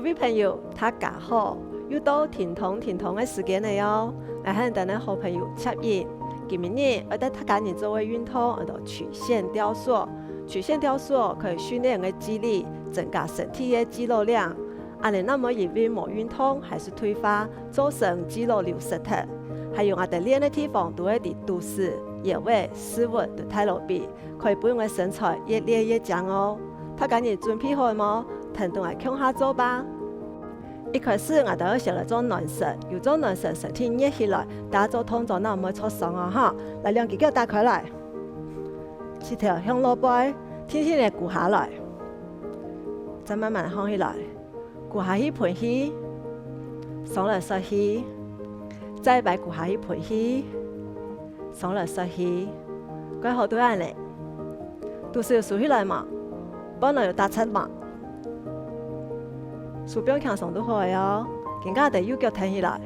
各位朋友，大家好！又到停通的时间了哟。来和咱的好朋友插音。今日我带大家人做为运动，曲线雕塑。曲线雕塑可以训练人的肌力，增加身体的肌肉量。那么因为没运动还是退化，造成肌肉流失掉。还有我哋练的地方都会伫都市、野外、室温都太落比，可以帮我身材越练越强哦。大家人准备好了吗？听到我向下做吧。一开始我哋要先来做暖身，要做暖身，身体热起来，大家做动作那唔会错伤啊哈。来，两只脚打开来，膝头向落背，天天嚟鼓下来，再慢慢放起来，鼓下去盆气，上来吸气，再摆鼓下去盆气，上来吸气，quay好对岸嚟，都是要竖起来嘛，不能有打侧嘛。手表强松都好哦，更加得右脚挺起来，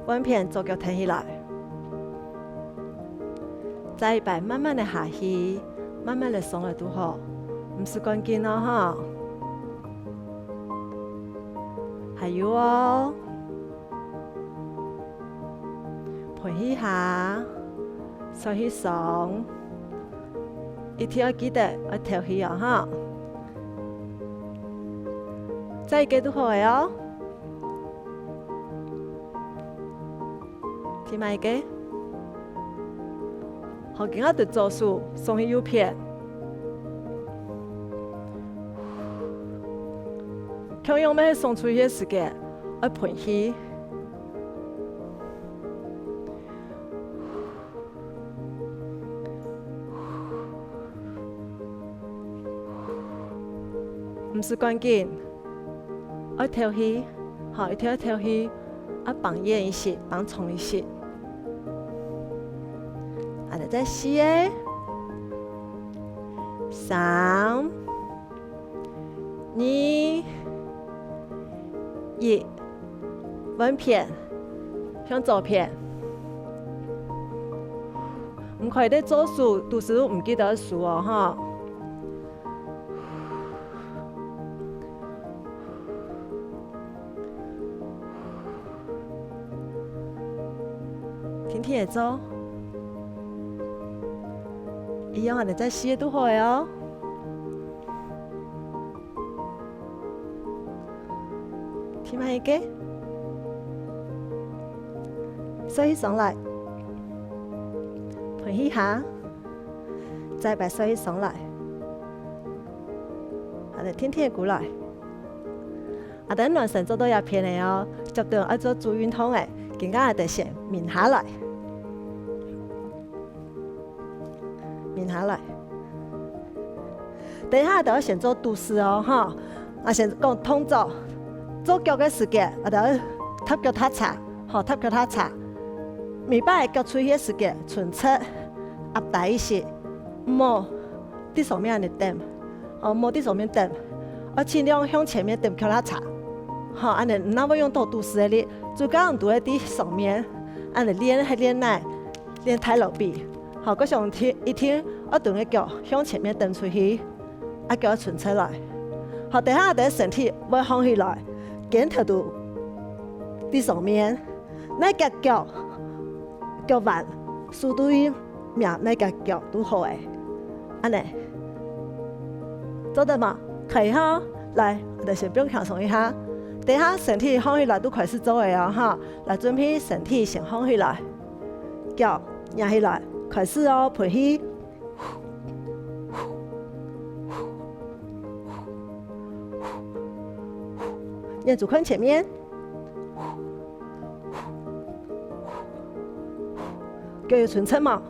弯片左脚挺起来，再一摆慢慢的下去，慢慢的上来都好，唔是关键哦哈。还有哦，盆起下，手起上，一天要记得要跳起哦哈。再一个都好嘅哦，听埋一个，好，今下对做数，送去右片，强用咩送出去嘅时间，要盆气，唔是关键。要跳起，好，一跳起，绑严一些，绑重一些。再四个，3、2、1，弯片，向左片。唔可以在做数，都是唔记得数哦，哈。天天会做，一样我哋再试都好哦。听埋一个，手起上来，盆起下，再把手起上来，我哋天天过来。等暖身做到一片的哦，接到要做做运动的，更加得先面下来。面下来，等一下就要先做都市哦，哈！我先讲动作，做脚的时间，我就要踏脚踏叉，好，踏脚踏叉。每摆脚出去的时间，顺侧压大一些，莫伫上面的蹬，哦，莫伫上面蹬，我尽量向前面蹬脚踏叉，好，安尼那要用到都市的力，最讲都在伫上面，安尼练还练奶，练太落比。好，我上一天我顿个脚向前面蹬出去，脚顺出来。好，等下等身体要放起来，肩头都伫上面，那个脚腕速度一秒，那个脚都好诶。安尼做得吗？可以哈。来，我哋先不用轻松一下，等下身体放起来都开始做诶哦哈。来，准备身体先放起来，脚压起来。开始哦，盆气，眼珠看前面，脚有顺侧嘛？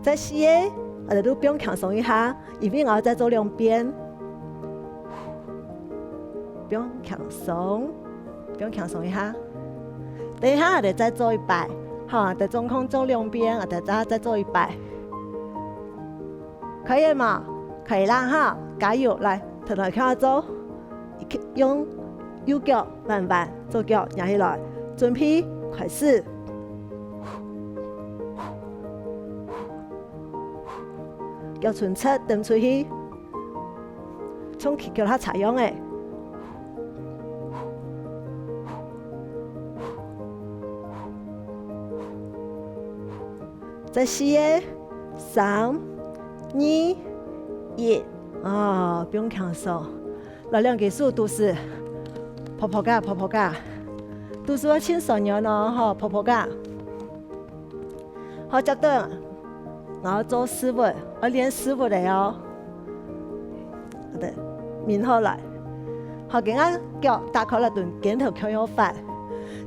再试耶，我哋都不用轻松一下，因为我要再做两边，不用轻松，不用轻松一下。等一下，我哋再做一摆，好，在中空做两边，我哋再做一摆，可以吗？可以啦哈，加油！来，头头看我做，用右脚慢慢，左脚压起来，准备开始。叫唇切蹬出去，从叫它采用诶。再4、3、2、1，不用强手。那2技术都是泡泡嘎，都是我亲手牛咯，泡泡嘎。好，接着然后做师傅，我练师傅的哦。对，面好来，好，今仔脚打开了顿镜头口用法。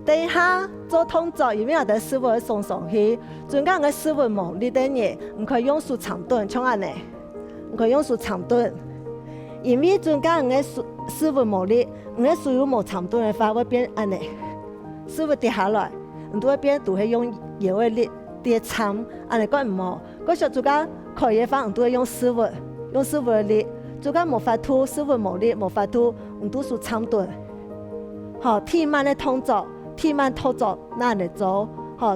等一下做动作，因为有的师傅会送上去，专家个师傅忙你等嘢，唔可以用手长短，像安尼，唔可以用手长短，因为专家个师傅忙你，唔个手有冇长短的话会变安尼，师傅跌下来，唔都会变都会用腰的力跌长，安尼个唔好，嗰时专家可以方唔都会用师傅的力，专家冇法度，师傅冇力冇法度，唔都手长短，好，天慢的动作。天慢操作，那嚟做，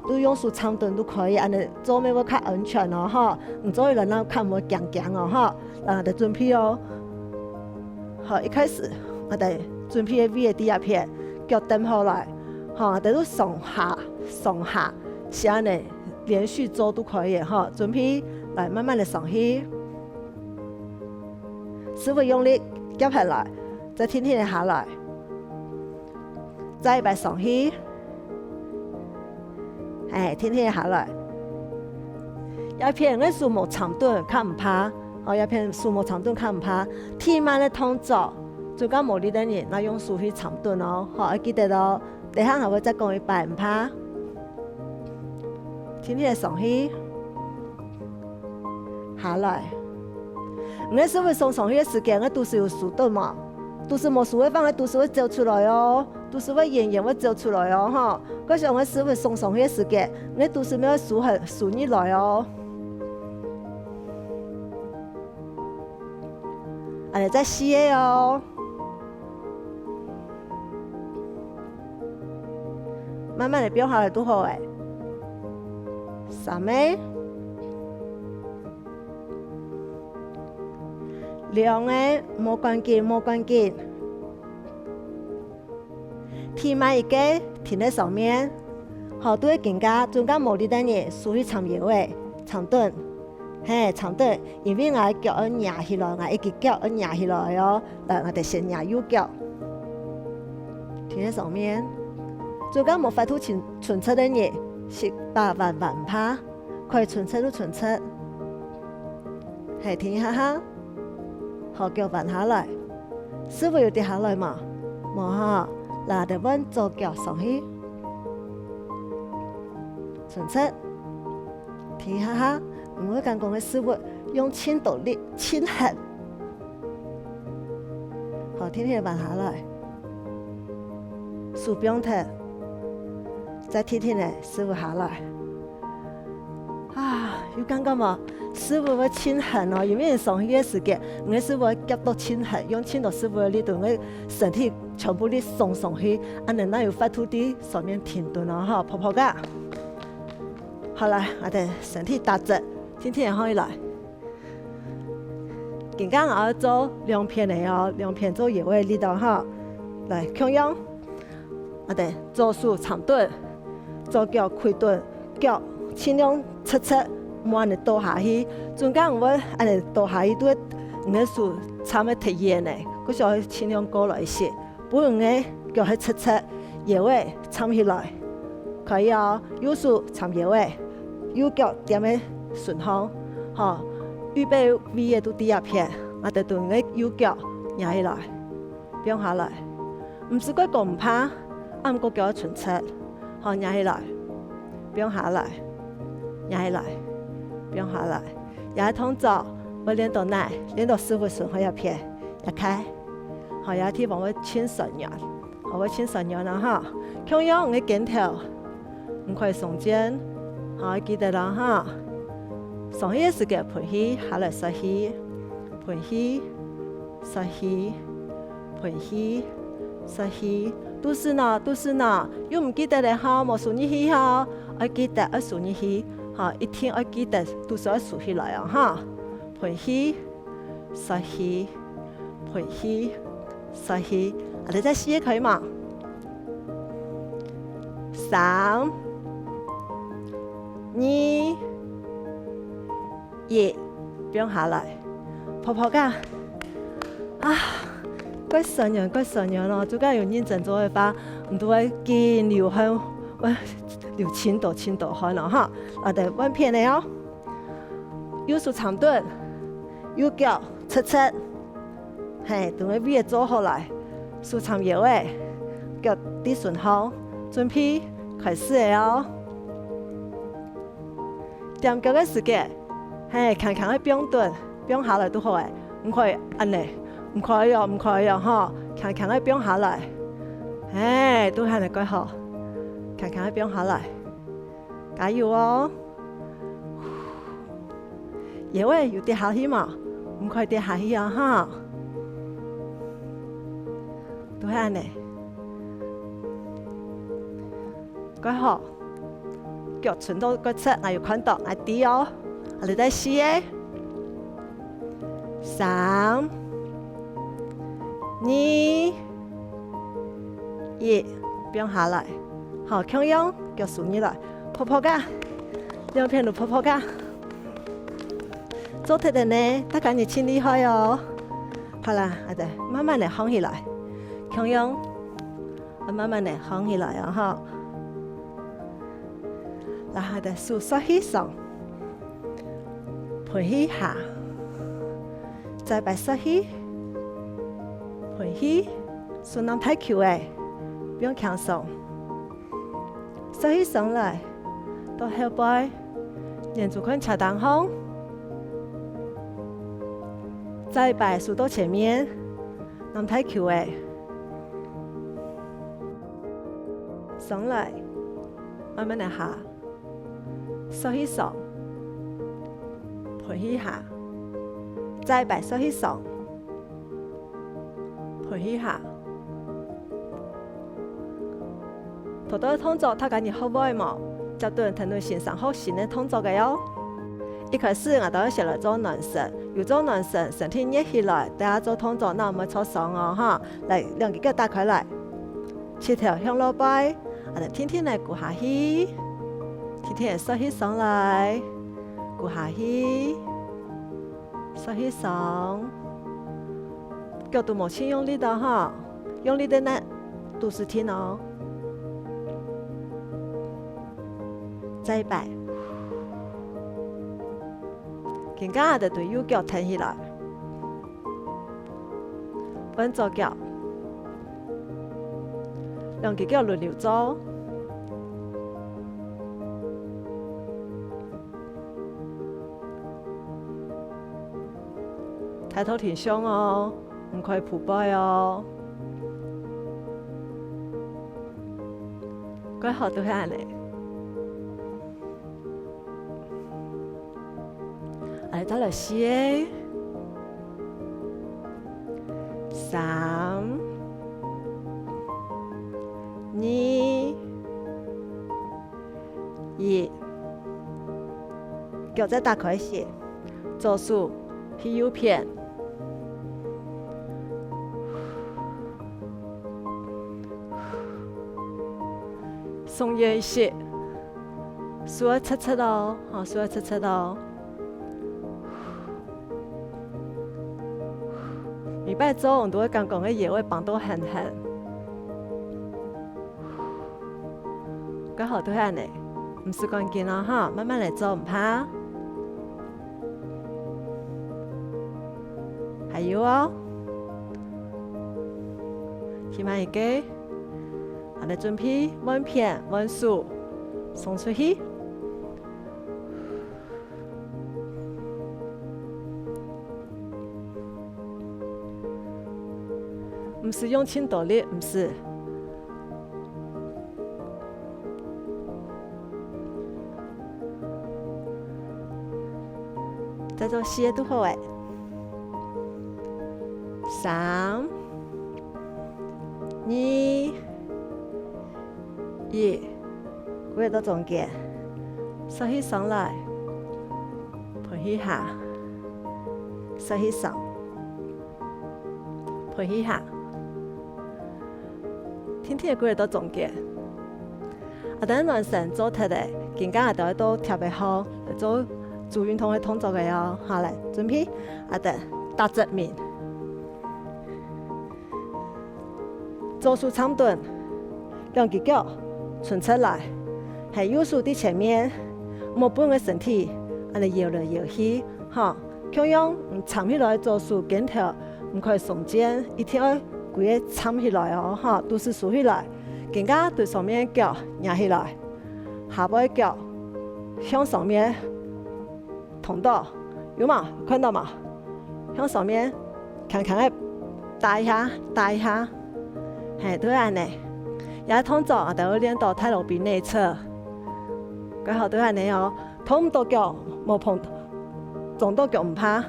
都用手长短都可以，安尼做咩会较安全哦，唔做人啦看冇强强哦，就准备哦。好，一开始我哋准备 V 的第一片，脚蹬好来，都上下，是安尼连续做都可以准备来慢慢的上去，师傅用力夹下来，再天天的下来。再摆上去，天天下来。一片个树木长短看唔怕，一片树木长短看唔怕。天慢的动作，做到无力的人，那用手去长短哦。要记得咯，等下我再讲一摆唔怕。天天上去，下来。我师傅上去的时间，我都是有速度嘛。都是冇数会放喺都是会走出来哦，都是会演会走出来哦，嗰时候我师傅上去嘅时间，我都是要数你来哦。安尼再试嘅哦，慢慢的变下来都好诶。3个2个冇关紧，天慢一个停在上面，都会更加中间无力的人属于长腰的长短，长短，因为我的脚要压起来，我一只脚要压起来哦，来我哋先压右脚，停在上面，中间冇法度纯出的人是慢拍，可以纯出都纯出，停下哈。好，腳彎下來，師傅要跌下來嘛？冇嗱，就揾左腳上去，順出，停下，唔好咁講嘅師傅用輕度力輕狠，好，天天彎下來，手不用停，再天天嘅師傅下來，有感覺嘛？師傅會輕狠哦，因為上去嘅時間，我師傅夾到輕狠，用輕到師傅嘅力度，我身體全部力送上去，安尼那有法度啲上面停頓哦，泡泡噶。好啦，我哋身體打直，天天可以來。今日我要做2片嘅哦，2片做腰嘅力度哈。來，同樣，我哋做手長短，做腳開短，腳盡量側側。冇安尼倒下去，中間我安尼倒下去，都會我手差唔多貼嘢呢，嗰時候盡量過來一些，不用嘅腳去側側，腰位撐起來，可以哦。右手撐腰位，右腳點嘅順風，預備 V 嘅都第一片，我哋對我右腳壓起來，不用下來，唔是嗰個唔怕，啱個腳順側，壓起來，不用下來，壓起來。不用下來，也動作我練到哪，練到師傅順開一片，一開，有啲幫我親神人，我親神人啦哈，同樣我鏡頭唔可以上肩，記得啦哈，上去嘅時間盤起，下來實起，盤起，實起，盤起，實起，都是呢，又唔記得咧哈，冇順起哈，我記得我順起。一天要記得都是要數起來啊！盆起，缩起，盆起，缩起。你再试可以吗？3、2、1，不用下来，泡泡噶。quay sờ nhờ nó chú cái nhìn chân rồi và tôi phải kiên liều hơn liều chín độ hơn nó ha ở đây văn片này哦，右手长蹲，右脚侧侧，嘿，等我别做好来，手长腰诶，脚低顺好，准备开始了哦。点脚嘅時間，嘿，看看佢不用蹲，不用下來都好誒，唔可以按呢。唔可以哈，看看佢變下來，都係你幾好，看看佢變下來，加油哦！因為要跌下去嘛，唔可以跌下去啊哈，都係你，幾好，腳伸到個側，我要看到我低哦，我哋再試誒，3、2、1，不用下來，好，強用腳豎起來，泡泡噶，兩片都泡泡噶，做得的呢，大家你真厲害哦。好啦，我哋慢慢地放起來，強用，我慢慢地放起來啊哈。然後我哋手縮起上，盤起下，再擺縮起。盤起，手拿太翹誒，不用強鬆，收起上來，到後背，沿住看恰當風，再擺手到前面，拿太翹誒，上來，慢慢地下，收起上，盤起下，再擺收起上。盤起下，好多動作大家你學會冇？就對人睇到欣賞好新的動作嘅喲。一開始我都要學來做暖身，要做暖身，身體熱起來，大家做動作，那我們做爽哦哈！嚟兩隻腳打開來，舌頭向落擺，我哋天天嚟鼓下氣，天天嚟收起上來，鼓下氣，收起上。腳都冇輕用力的哈，用力的呢都是聽哦。再擺，更加的對右腳挺起來，換左腳，兩隻腳輪流做。抬頭挺胸哦。唔可以撲背哦，幾好都係你。我哋再嚟試，3、2、1，腳再打開些，左手去右邊。鬆一些，手要擦擦哦，好，手要擦擦哦。禮拜做我都會講嘅嘢會幫到很，幾好都係你，唔是關鍵啦哈，慢慢嚟做唔怕。還有哦，起碼一個。我哋準備彎片彎手送出去，唔是用輕多力，唔是。再做斜都好誒，3、2、1，回到中間，收起上來，盤起下，说起上，陪一下，天天的几日都总结。等完成做脱的，更加都特别好，做做运动的动作的哦。好来，准备，等打直面，做数长蹲，两只脚伸出来，系右手伫前面，莫本个身体，安尼摇来摇去，哈，同样撑起来做数肩头，唔可以耸肩，一定要规个撑起来哦，哈，都是竖起来。更加对上面的脚压起来，下背的脚向上面捅到，有吗？看到吗？向上面看看的打一下，打一下，嘿，都安尼。也动作都要练到太露臂内侧，刚好都安尼哦。碰到脚冇碰，撞到脚唔怕，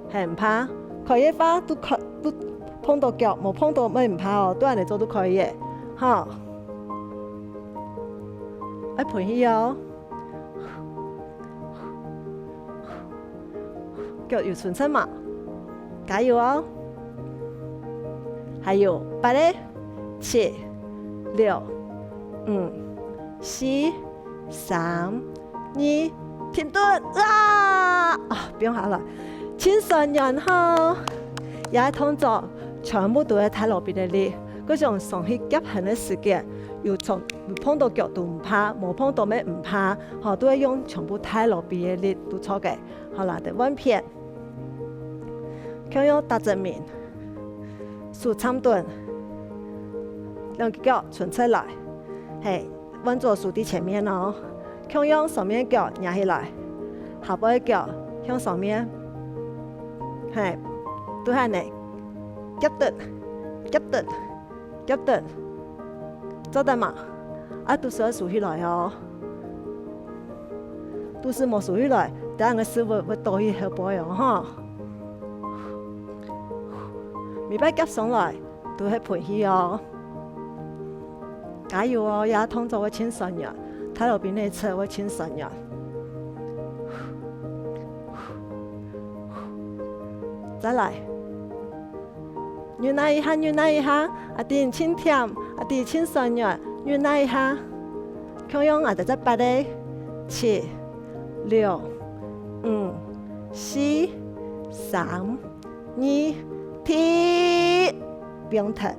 系唔怕。可以发都碰到脚，冇碰到咪唔怕哦，都安尼做都可以嘅。好，要陪起哦，腳要順身嘛，加油哦！還有8嘞、7、6、5、4、3、2，停頓啊！不用下啦，請上人好，也動作全部都係太落邊嘅力。嗰種上去夾痕嘅時間，要碰到腳都唔怕，冇碰到咩唔怕，都係用全部太落邊嘅力都錯嘅。好啦，第1片，佢用打正面，數長蹲，兩隻腳伸出來，係穩住數喺前面哦。佢用上面腳壓起來，下背腳向上面，係都係你夾蹲，夾蹲。夾蹲，做得嘛？都是要豎起來哦，都是冇豎起來，等下個師傅會多去後背哦，哈。未擺夾上來，都係陪起哦，加油哦！也動作會輕鬆嘅，睇路邊內側會輕鬆嘅。再來。扭奶一下，扭奶一下，點輕甜，點輕酸軟，扭奶一下。同樣再8嘞、7、6、5、4、3、2，停，不用停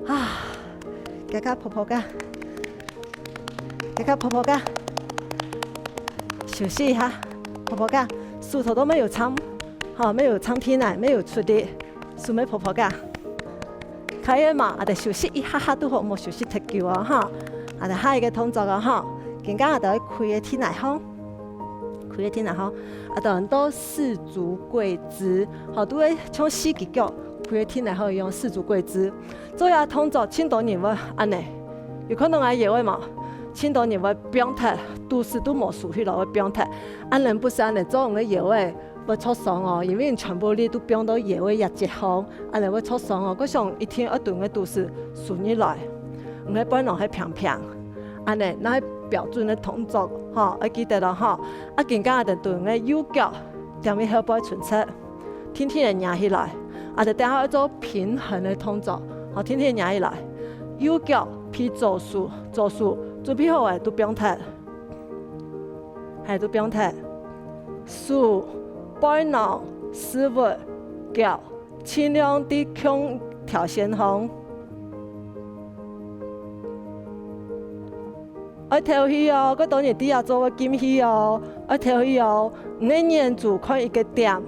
啊！加加婆婆噶，加加婆婆噶，休息一下，婆婆噶，手頭都沒有撐，好，沒有撐天來，沒有出力，手沒婆婆噶。可以嘛？休息一下下都好，冇休息太久啊！哈，下一個動作啊！哈，更加要開個天來好，開個天來好，很多四足跪姿，好都會像4隻腳開個天來好用四足跪姿。做下動作，輕到你會安尼，有可能係野位嘛？輕到你會不用睇，都是都冇數起來會不用睇，安人不是安尼做用個野位。會出傷哦，因為全部你都變到野位一節行，安尼會出傷哦。嗰種一天一頓嘅都是順起來，唔係本來係平平，安尼那係標準嘅動作，要記得啦哈。更加就對嘅右腳點樣後背伸出，天天嘅壓起來，就等下做平衡嘅動作，天天壓起來，右腳偏左手，準備好嘅都不用踢，係都不用踢，數。背囊、師傅、腳，盡量啲向條線方。要跳起哦，嗰當然底下做個金起哦，要跳起哦。唔係黏住看一個點，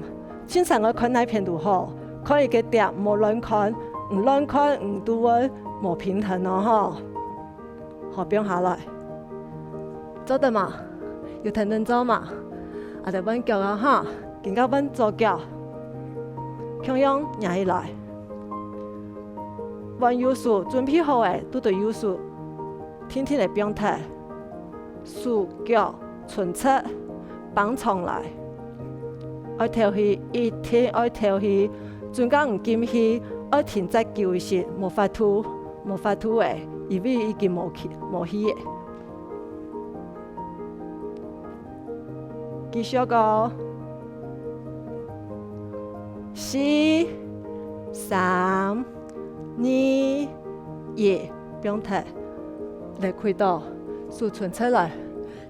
經常要看那片都好，看一個點，冇亂看，唔亂看唔都會冇平衡哦，哈。好，不用下來，做得嘛？要停停做嘛？就揾腳啊，哈。更加穩左腳，同樣壓起來，彎右手準備好誒，都對右手，天天嚟不用踢，手腳伸出，綁上來，愛跳起，一天愛跳起，中間唔見起，愛停在舊時，冇法度誒，因為已經冇起嘅，繼續個。4、3、2、1，不用停，来开刀，储存出来，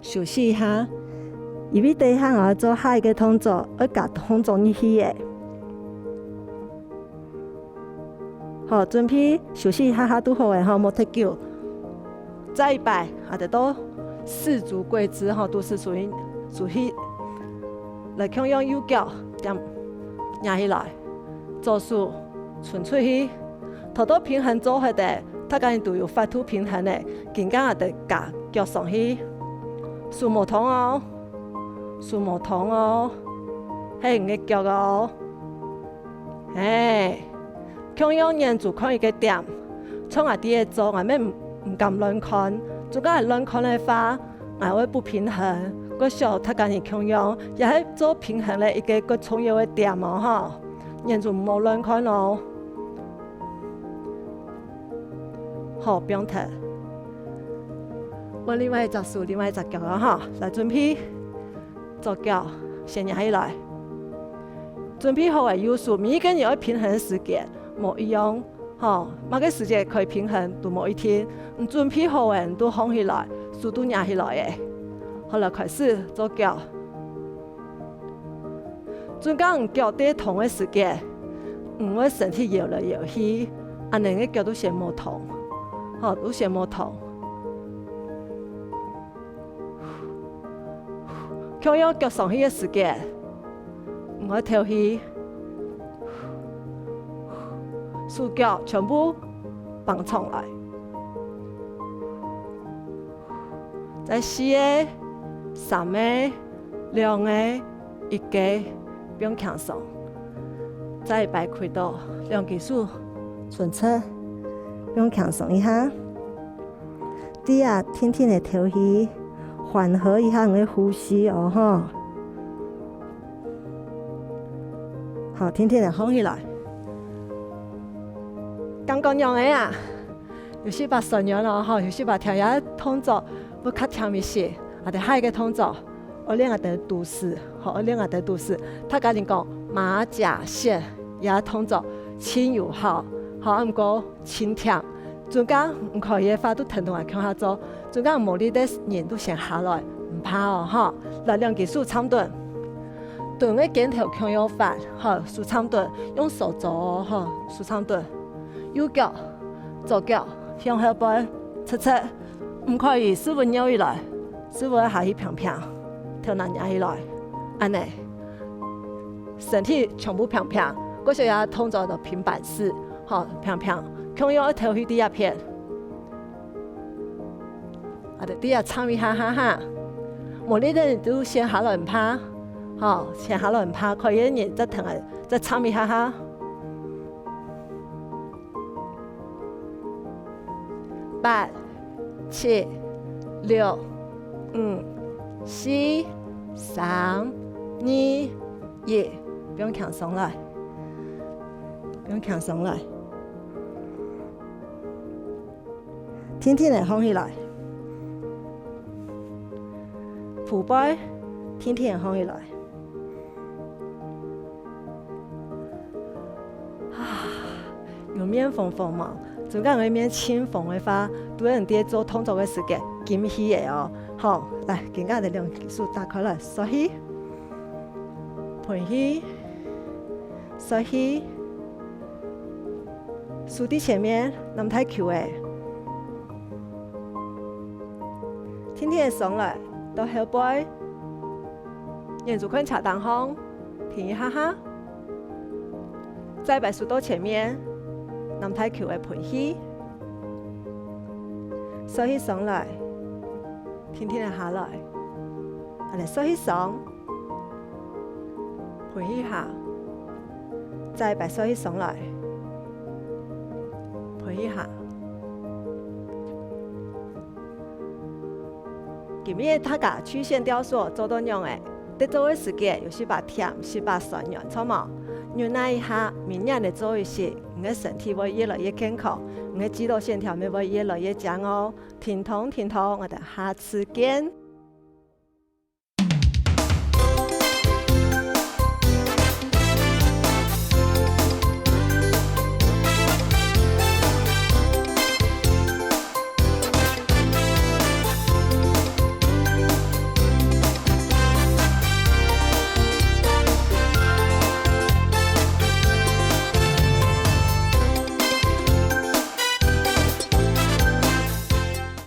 休息一下。因为第一项我要做下一个动作，要把动作入去的。好，准备休息一下都好诶，哈，莫太久。再一摆，啊，得到四足跪姿，哈，都是属于来强用右脚点压起来，做数存出去，头到平衡做下的，他家都有发出平衡的，更加也得夹脚上去，数无痛哦，数无痛哦，系唔个脚哦，哎，强用沿住看一个点，从下底做，我们唔敢乱看，如果系乱看的话，我会不平衡。个小他家己强用，也系做平衡的一个重要的点哦，哈，沿住唔好乱看哦。好，不用停。我另外一只手，另外一只脚啊，哈，来准备左脚先压起来。准备好的右手，每一个人要平衡的时间冇一样，哈，某个时间可以平衡，都冇一天。唔准备好的人都放起来，手都压起来嘅。好了，开始左脚。中间脚底痛的时间，我身体摇来摇去，安尼个脚都先冇痛，好，都先冇痛。强要脚上去的时间，我跳起，手脚全部放上来，再4个、3个、2个、1个，不用轻松。再摆开到2只手顺侧，不用轻松一下。底下天天的跳起，缓和一下你的呼吸哦，哈。好，天天的放起来。刚刚用的啊，有时把顺用了哈，有时把调下动作不较强一些，啊，得下一个动作，我练下得都市，好，我练下得都市。他家己讲马甲线，也动作轻有效，好，唔过轻跳。中间唔可以发都疼痛来向下做，中间无力的人都先下来，唔怕哦，哈。来2只手长蹲，蹲的肩头向右翻，好，手长蹲，用手做哦，哈，手长蹲。右脚、左脚向后背侧侧，唔可以四分扭起来，四分下去平平，头难压起来，安尼，身体全部平平，嗰时也动作就平板式，好平平，向右头去底下偏，啊，底下参与下哈哈，无力的人都先下来唔怕，好，先下来唔怕，可以的人再疼下，再参与下哈。8、7、6、5、4、3、2、1，不用轻松来，不用轻松来，天天的放起来，腹背天天的放起来，有面缝缝嘛？中间有一面轻缝的话，对人哋做动作的时间紧起的哦。好，来，更加的2只手打开来，缩起，盘起，缩起，手伫前面，唔太球的，天天的上来到后背，沿住看恰当方，停一下哈，再把手到前面。唔太球的盘起，缩起上来，天天的下来，啊嚟缩起上，盘起下，再把缩起上来，盘起下。今日他家曲线雕塑做到用的，得做的时间有时把甜，是把酸用，错冇？忍耐一下，明年的做一些，你的身体会越来越健康，你的肌肉线条会越来越强哦。挺痛，我哋下次见。